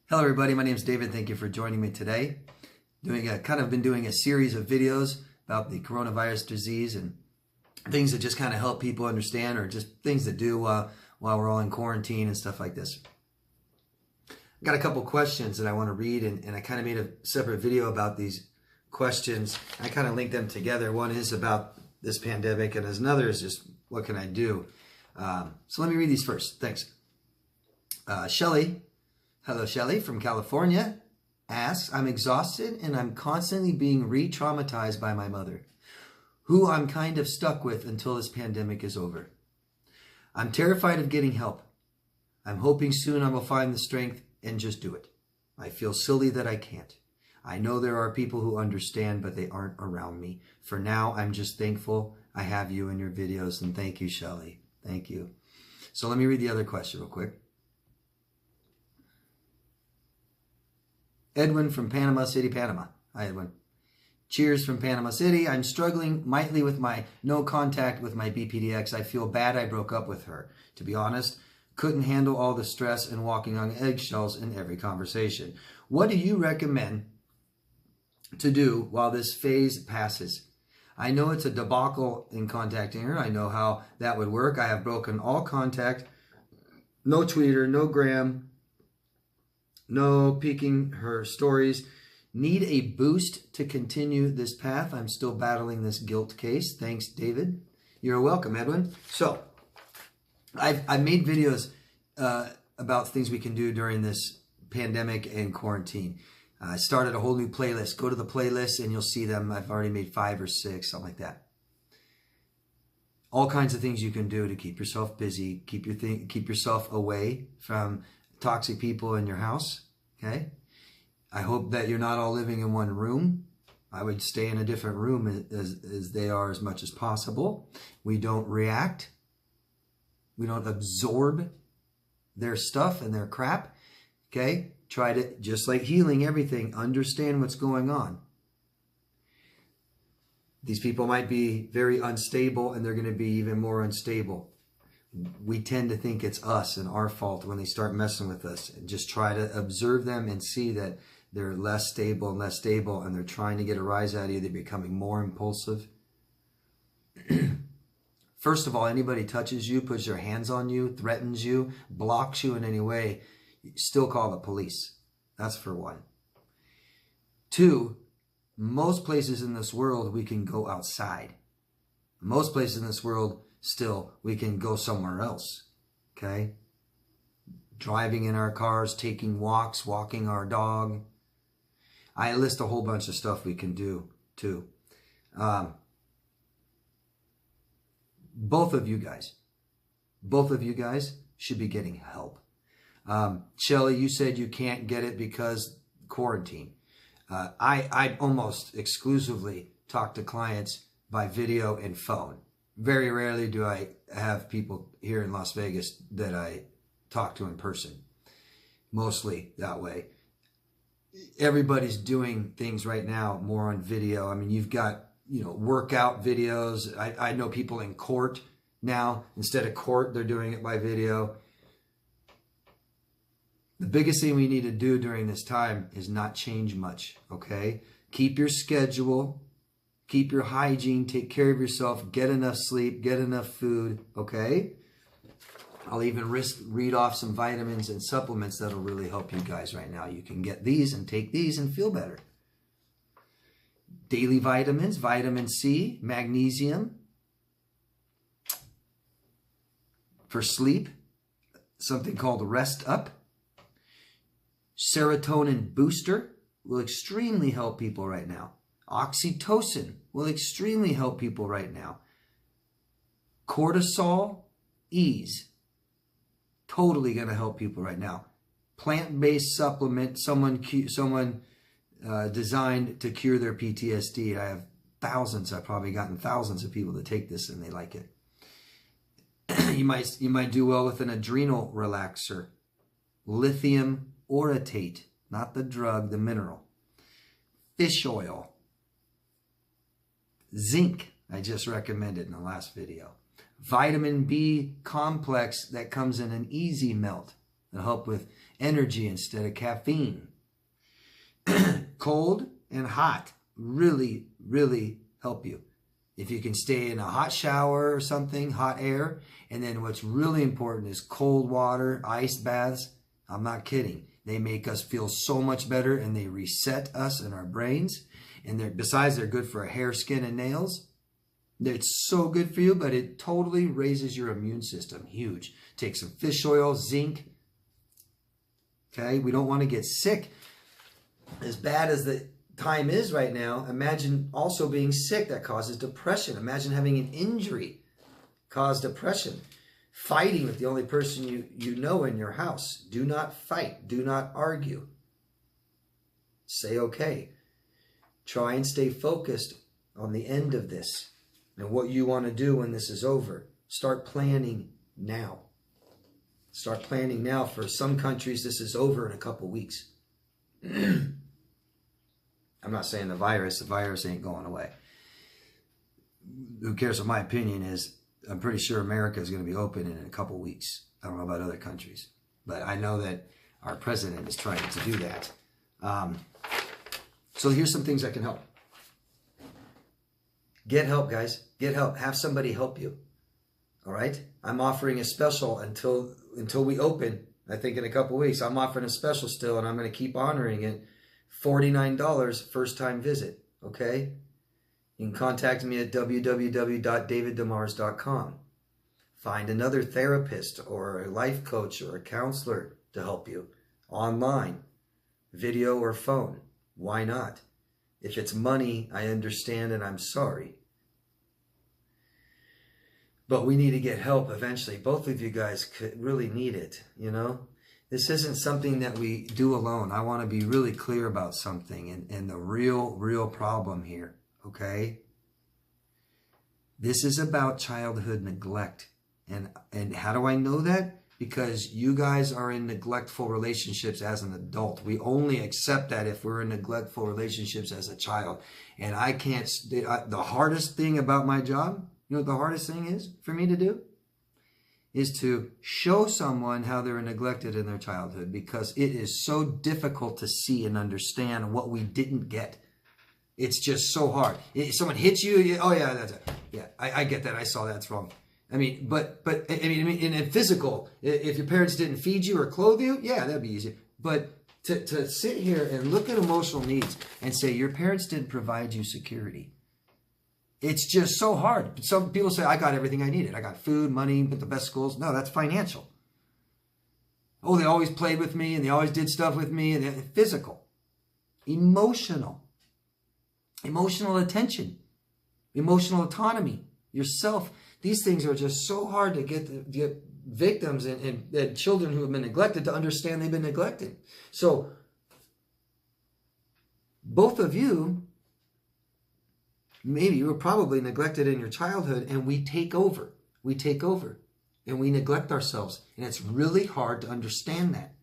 Hello everybody, my name is David. Thank you for joining me today. Been doing a series of videos about the coronavirus disease and things that just kind of help people understand, or just things to do while we're all in quarantine and stuff like this. I got a couple questions that I want to read, and I kind of made a separate video about these questions. I kind of linked them together. One is about this pandemic, and another is just what can I do. So let me read these first. Thanks. Shelly. Hello, Shelly from California asks, I'm exhausted and I'm constantly being re-traumatized by my mother, who I'm kind of stuck with until this pandemic is over. I'm terrified of getting help. I'm hoping soon I will find the strength and just do it. I feel silly that I can't. I know there are people who understand, but they aren't around me. For now, I'm just thankful I have you in your videos, and thank you, Shelly. Thank you. So let me read the other question real quick. Edwin from Panama City, Panama. Hi, Edwin. Cheers from Panama City. I'm struggling mightily with my no contact with my BPDX. I feel bad I broke up with her. To be honest, couldn't handle all the stress and walking on eggshells in every conversation. What do you recommend to do while this phase passes? I know it's a debacle in contacting her. I know how that would work. I have broken all contact. No Twitter, no Gram. No peeking her stories. Need a boost to continue this path. I'm still battling this guilt case. Thanks, David. You're welcome, Edwin. So, I've made videos about things we can do during this pandemic and quarantine. I started a whole new playlist. Go to the playlist and you'll see them. I've already made 5 or 6, something like that. All kinds of things you can do to keep yourself busy, keep yourself away from toxic people in your house, okay? I hope that you're not all living in one room. I would stay in a different room as they are as much as possible. We don't react. We don't absorb their stuff and their crap, okay? Try to, just like healing everything, understand what's going on. These people might be very unstable, and they're going to be even more unstable. We tend to think it's us and our fault when they start messing with us. And just try to observe them and see that they're less stable and less stable, and they're trying to get a rise out of you. They're becoming more impulsive. First of all, anybody touches you, puts their hands on you, threatens you, blocks you in any way, still call the police. That's for one. 2, most places in this world we can go outside. Most places in this world still, we can go somewhere else, okay? Driving in our cars, taking walks, walking our dog. I list a whole bunch of stuff we can do, too. Both of you guys should be getting help. Shelly, you said you can't get it because quarantine. I almost exclusively talk to clients by video and phone. Very rarely do I have people here in Las Vegas that I talk to in person. Mostly that way. Everybody's doing things right now more on video. I mean, you've got, workout videos. I know people in court now. Instead of court, they're doing it by video. The biggest thing we need to do during this time is not change much, okay? Keep your schedule. Keep your hygiene, take care of yourself, get enough sleep, get enough food, okay? I'll even read off some vitamins and supplements that'll really help you guys right now. You can get these and take these and feel better. Daily vitamins, vitamin C, magnesium. For sleep, something called Rest Up. Serotonin booster will extremely help people right now. Oxytocin will extremely help people right now. Cortisol ease, totally going to help people right now. Plant-based supplement, someone designed to cure their PTSD. I have thousands. I've probably gotten thousands of people to take this and they like it. You might do well with an adrenal relaxer. Lithium orotate, not the drug, the mineral. Fish oil. Zinc, I just recommended in the last video. Vitamin B complex that comes in an easy melt. It'll help with energy instead of caffeine. Cold and hot really, really help you. If you can stay in a hot shower or something, hot air, and then what's really important is cold water, ice baths. I'm not kidding. They make us feel so much better, and they reset us in our brains. And besides, they're good for hair, skin, and nails. It's so good for you, but it totally raises your immune system. Huge. Take some fish oil, zinc. Okay, we don't want to get sick. As bad as the time is right now, imagine also being sick. That causes depression. Imagine having an injury cause depression. Fighting with the only person you know in your house. Do not fight. Do not argue. Say okay. Try and stay focused on the end of this and what you want to do when this is over. Start planning now. Start planning now. For some countries, this is over in a couple weeks. I'm not saying the virus ain't going away. Who cares what my opinion is? I'm pretty sure America is going to be open in a couple weeks. I don't know about other countries, but I know that our president is trying to do that. So here's some things that can help. Get help, guys. Get help. Have somebody help you. All right? I'm offering a special until we open. I think in a couple weeks. I'm offering a special still, and I'm going to keep honoring it. $49 first time visit. Okay? You can contact me at www.daviddemars.com. Find another therapist or a life coach or a counselor to help you online, video or phone. Why not? If it's money, I understand and I'm sorry. But we need to get help eventually. Both of you guys could really need it, you know? This isn't something that we do alone. I want to be really clear about something and the real problem here, okay? This is about childhood neglect. And how do I know that? Because you guys are in neglectful relationships as an adult. We only accept that if we're in neglectful relationships as a child. And I can't, the hardest thing about my job, you know what the hardest thing is for me to do? Is to show someone how they're neglected in their childhood, because it is so difficult to see and understand what we didn't get. It's just so hard. If someone hits you, oh yeah, that's it. Yeah, I get that. I saw that's wrong. I mean, but I mean, in a physical, if your parents didn't feed you or clothe you, yeah, that'd be easy. But to sit here and look at emotional needs and say your parents didn't provide you security, it's just so hard. Some people say, I got everything I needed. I got food, money, went to the best schools. No, that's financial. Oh, they always played with me and they always did stuff with me. And physical, emotional attention, emotional autonomy, yourself. These things are just so hard to get victims and children who have been neglected to understand they've been neglected. So both of you, maybe you were probably neglected in your childhood, and we take over. We take over and we neglect ourselves. And it's really hard to understand that.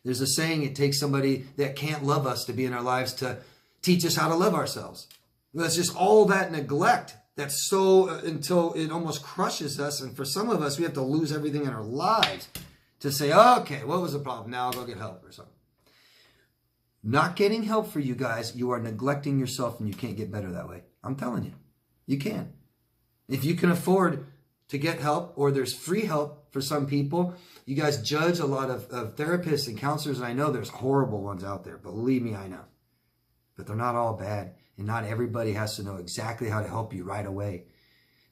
There's a saying, it takes somebody that can't love us to be in our lives to teach us how to love ourselves. Well, it's just all that neglect that's so until it almost crushes us. And for some of us, we have to lose everything in our lives to say, okay, what was the problem? Now I'll go get help or something. Not getting help for you guys, you are neglecting yourself, and you can't get better that way. I'm telling you, you can. If you can afford to get help, or there's free help for some people, you guys judge a lot of therapists and counselors, and I know there's horrible ones out there. Believe me, I know. But they're not all bad, and not everybody has to know exactly how to help you right away.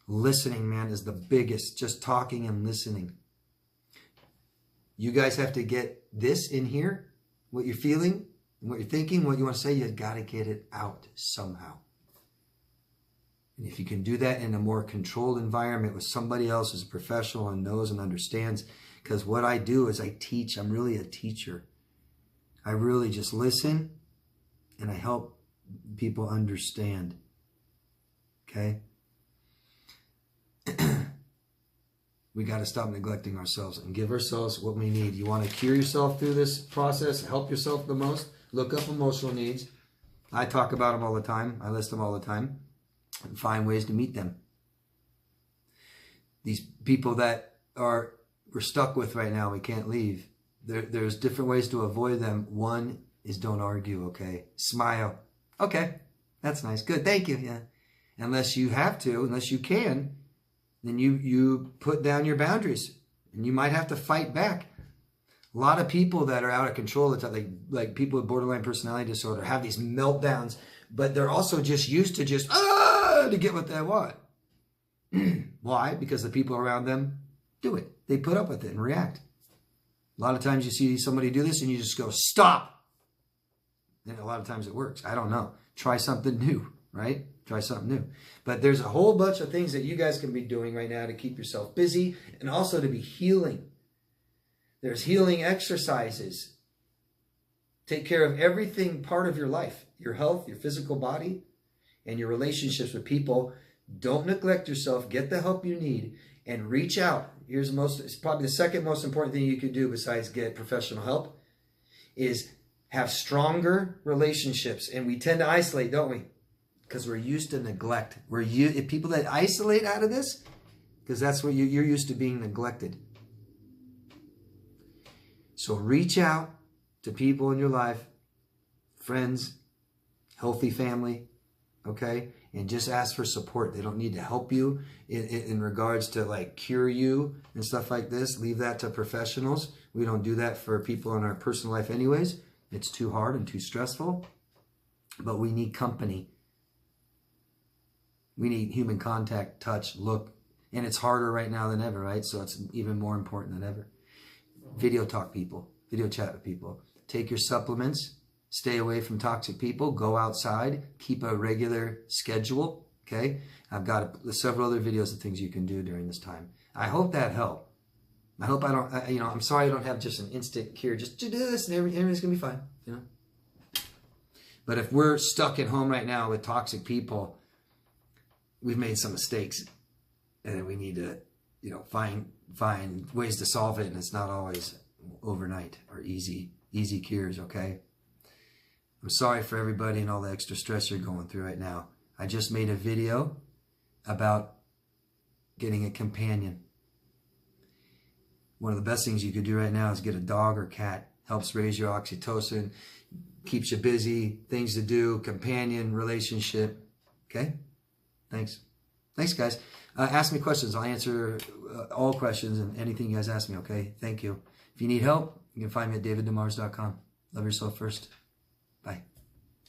Listening, man, is the biggest. Just talking and listening. You guys have to get this in here, what you're feeling, what you're thinking, what you want to say. You got to get it out somehow. And if you can do that in a more controlled environment with somebody else who's a professional and knows and understands, because what I do is I teach. I'm really a teacher. I really just listen and I help people understand. Okay? We got to stop neglecting ourselves and give ourselves what we need. You want to cure yourself through this process, help yourself the most, look up emotional needs. I talk about them all the time. I list them all the time. And find ways to meet them. These people that are we're stuck with right now. We can't leave. There's different ways to avoid them. One is don't argue, okay? Smile. Okay, that's nice. Good, thank you. Yeah. Unless you have to, unless you can, then you put down your boundaries. And you might have to fight back. A lot of people that are out of control, it's like people with borderline personality disorder, have these meltdowns, but they're also just used to to get what they want. Why? Because the people around them do it. They put up with it and react. A lot of times you see somebody do this and you just go, stop. And a lot of times it works. I don't know. Try something new, right? Try something new. But there's a whole bunch of things that you guys can be doing right now to keep yourself busy and also to be healing. There's healing exercises. Take care of everything part of your life, your health, your physical body, and your relationships with people. Don't neglect yourself. Get the help you need and reach out. It's probably the second most important thing you could do besides get professional help is have stronger relationships. And we tend to isolate, don't we? Because we're used to neglect. If people that isolate out of this, because that's what you're used to being neglected. So reach out to people in your life, friends, healthy family, okay? And just ask for support. They don't need to help you in regards to like cure you and stuff like this. Leave that to professionals. We don't do that for people in our personal life anyways. It's too hard and too stressful. But we need company. We need human contact, touch, look. And it's harder right now than ever, right? So it's even more important than ever. Video talk people. Video chat with people. Take your supplements. Stay away from toxic people. Go outside. Keep a regular schedule. Okay? I've got several other videos of things you can do during this time. I hope that helped. I hope I don't, I'm sorry I don't have just an instant cure. Just do this and everything's going to be fine. But if we're stuck at home right now with toxic people, we've made some mistakes. And we need to, find ways to solve it. And it's not always overnight or easy cures, okay? I'm sorry for everybody and all the extra stress you're going through right now. I just made a video about getting a companion. One of the best things you could do right now is get a dog or cat. Helps raise your oxytocin, keeps you busy, things to do, companion, relationship. Okay? Thanks. Thanks, guys. Ask me questions. I'll answer all questions and anything you guys ask me, okay? Thank you. If you need help, you can find me at daviddemars.com. Love yourself first. Bye.